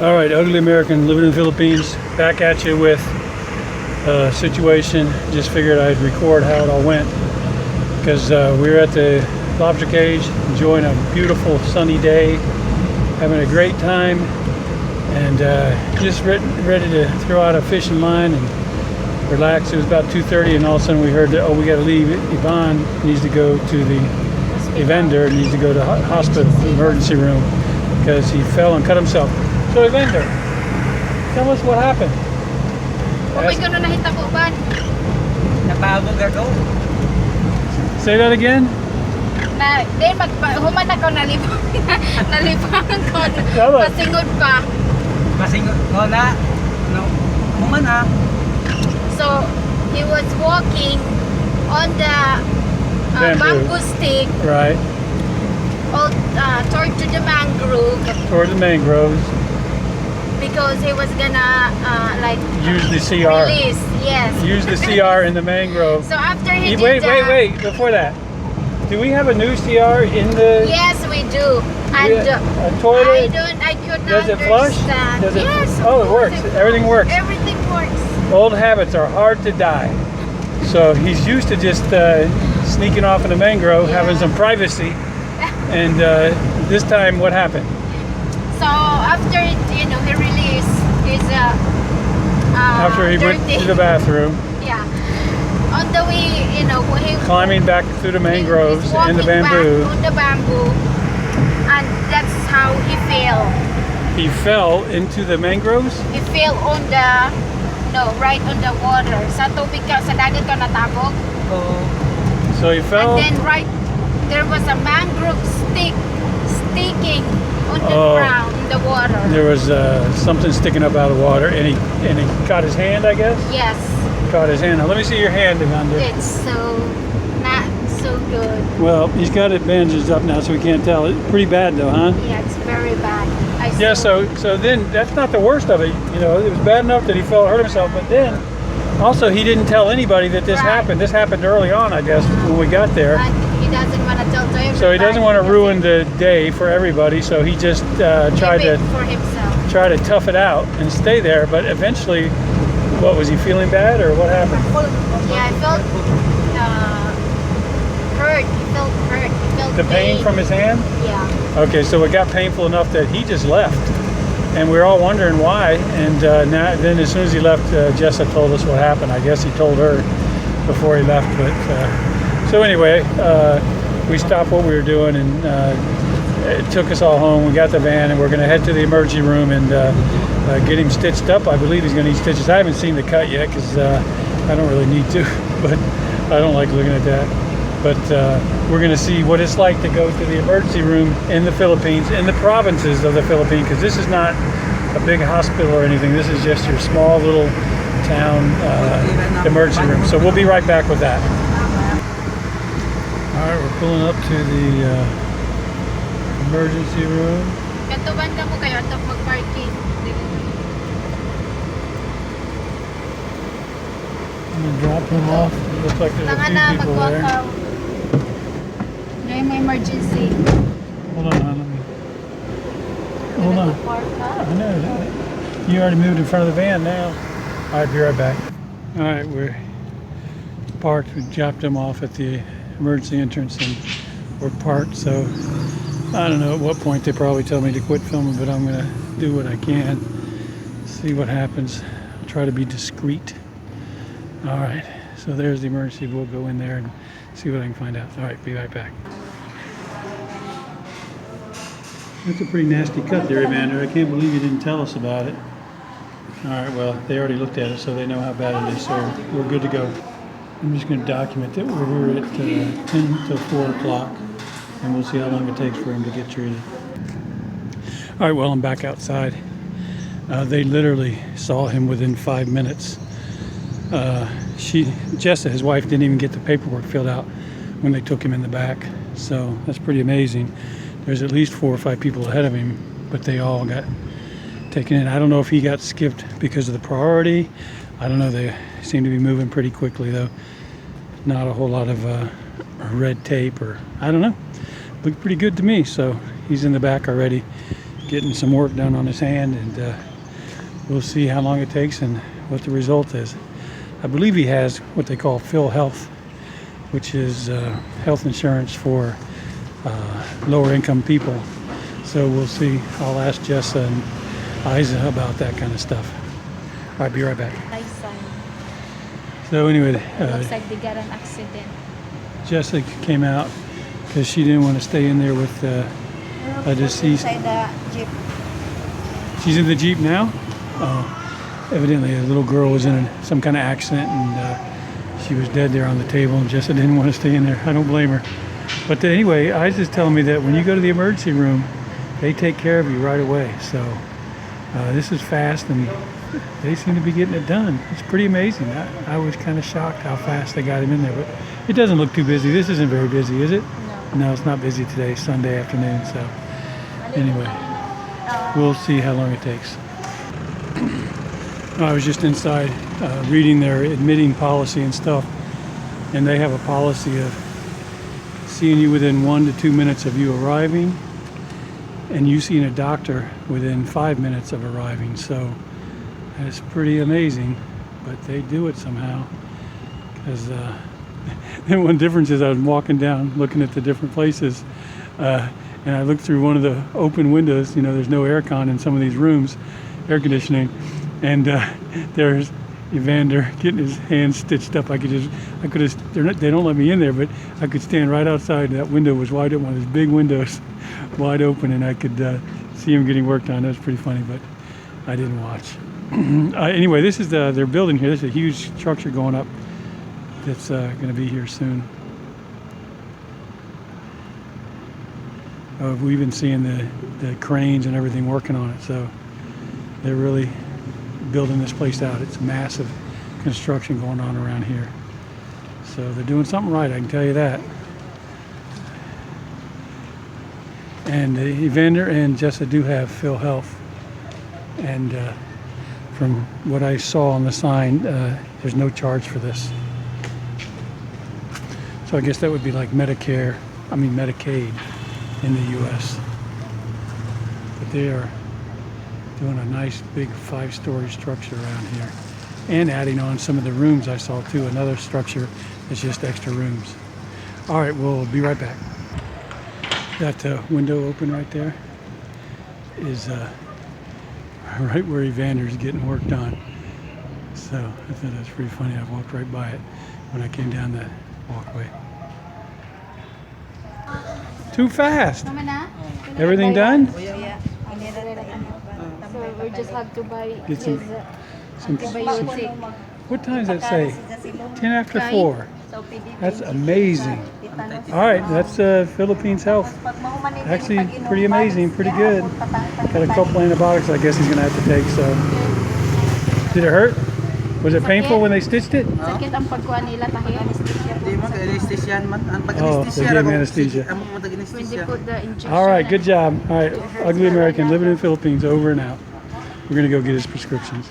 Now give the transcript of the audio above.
All right, ugly American living in the Philippines, back at you with a situation. Just figured I'd record how it all went because we were at the lobster cage enjoying a beautiful sunny day, having a great time, and just ready to throw out a fishing line and relax. It was about 2:30 and all of a sudden we heard that, oh, we got to leave. Yvonne needs to go to the vendor, needs to go to hospital, emergency room, because he fell and cut himself. So vendor, tell us what happened. Say that again? So he was walking on the bamboo stick, right? Toward to the mangrove. Toward the mangroves. Because he was gonna use the CR. Release, yes. Use the CR in the mangrove. So after he did wait, that, wait. Before that, do we have a new CR in the? Yes, we do. And a toilet. I could not Does it flush? understand. Does it? Yes. Oh, it works. Everything works. Everything works. Old habits are hard to die. So he's used to just sneaking off in the mangrove, having some privacy. And this time, what happened? So after he released his after he went to the bathroom. Yeah. On the way, he climbing back through the mangroves and the bamboo. On the bamboo, and that's how he fell. He fell into the mangroves? He fell on right on the water. Sa tubig ka, sa dagat ka natabog. So he fell. And then there was a mangrove stick sticking on the ground in the water. There was something sticking up out of the water, and he caught his hand, I guess? Yes. Caught his hand. Now let me see your hand, Amanda. It's so not so good. Well, he's got it bandaged up now, so we can't tell. It's pretty bad, though, huh? Yeah, it's very bad. So then that's not the worst of it. It was bad enough that he fell and hurt himself, but then also he didn't tell anybody that this happened. This happened early on, I guess, when we got there. And he doesn't want to tell everybody. So he doesn't want to ruin the day for everybody, so he just tried to tough it out and stay there. But eventually, what was he feeling bad, or what happened? Yeah, I felt hurt. He felt hurt. He felt the pain from his hand? Yeah. Okay, so it got painful enough that he just left, and we were all wondering why. And then as soon as he left, Jessa told us what happened. I guess he told her before he left. But so anyway, we stopped what we were doing, and it took us all home. We got the van, and we're going to head to the emergency room and get him stitched up. I believe he's going to need stitches. I haven't seen the cut yet because I don't really need to, but I don't like looking at that. But we're going to see what it's like to go to the emergency room in the Philippines, in the provinces of the Philippines, because this is not a big hospital or anything. This is just your small little town emergency room. So we'll be right back with that. All right, we're pulling up to the emergency room. I'm going to drop him off. It looks like there's a few people there. My emergency. Hold on, Hold on. I know. You already moved in front of the van now. All right, be right back. All right, we're parked. We dropped him off at the emergency entrance, and we're parked. So I don't know at what point they probably tell me to quit filming, but I'm gonna do what I can. See what happens. I'll try to be discreet. All right, so there's the emergency. We'll go in there and see what I can find out. All right, be right back. That's a pretty nasty cut there, Amanda. I can't believe you didn't tell us about it. All right, well, they already looked at it, so they know how bad it is, so we're good to go. I'm just going to document that we're at 10 to 4 o'clock, and we'll see how long it takes for him to get treated. All right, well, I'm back outside. They literally saw him within 5 minutes. Jessa, his wife, didn't even get the paperwork filled out when they took him in the back, so that's pretty amazing. There's at least 4 or 5 people ahead of him, but they all got taken in. I don't know if he got skipped because of the priority. I don't know. They seem to be moving pretty quickly, though. Not a whole lot of red tape, or I don't know. Looked pretty good to me. So he's in the back already, getting some work done on his hand, and we'll see how long it takes and what the result is. I believe he has what they call Phil Health, which is health insurance for lower income people. So we'll see. I'll ask Jessa and Isa about that kind of stuff. All right, be right back. Nice sign. So anyway, Looks like they got an accident. Jessa came out because she didn't want to stay in there with a deceased. Inside the jeep. She's in the Jeep now? Oh. Evidently a little girl was in some kind of accident, and she was dead there on the table, and Jessa didn't want to stay in there. I don't blame her. But anyway, Isa's telling me that when you go to the emergency room, they take care of you right away. So this is fast, and they seem to be getting it done. It's pretty amazing. I was kind of shocked how fast they got him in there, but it doesn't look too busy. This isn't very busy, is it? No. No, it's not busy today, Sunday afternoon. So anyway, we'll see how long it takes. I was just inside reading their admitting policy and stuff, and they have a policy of seeing you within 1 to 2 minutes of you arriving, and you seeing a doctor within 5 minutes of arriving. So it's pretty amazing, but they do it somehow. Because and one difference is I was walking down looking at the different places, and I looked through one of the open windows. You know, there's no aircon in some of these rooms, air conditioning. And there's Evander getting his hands stitched up. They don't let me in there, but I could stand right outside. That window was wide open, one of those big windows, wide open, and I could see him getting worked on. That was pretty funny, but I didn't watch. Anyway, this is their building here. There's a huge structure going up that's going to be here soon. We've been seeing the cranes and everything working on it, so they're really building this place out. It's massive construction going on around here. So they're doing something right, I can tell you that. And Evander and Jessa do have Phil Health. And from what I saw on the sign, there's no charge for this. So I guess that would be like Medicaid in the U.S. But they are doing a nice big 5-story structure around here, and adding on some of the rooms I saw too. Another structure that's just extra rooms. All right, we'll be right back. That window open right there is right where Evander's getting worked on. So I thought that's pretty funny. I walked right by it when I came down the walkway. Too fast. Everything done? So we just have to buy Get some antibiotic. What time does that say? 10 after 4. That's amazing. All right, that's Philippines Health. Actually, pretty amazing, pretty good. Got a couple antibiotics I guess he's going to have to take, so. Did it hurt? Was it painful when they stitched it? Sakit ang pagkuha nila tahi. Oh, they gave me anesthesia. When they put the injection. All right, good job. All right, Ugly American living in the Philippines, over and out. We're going to go get his prescriptions.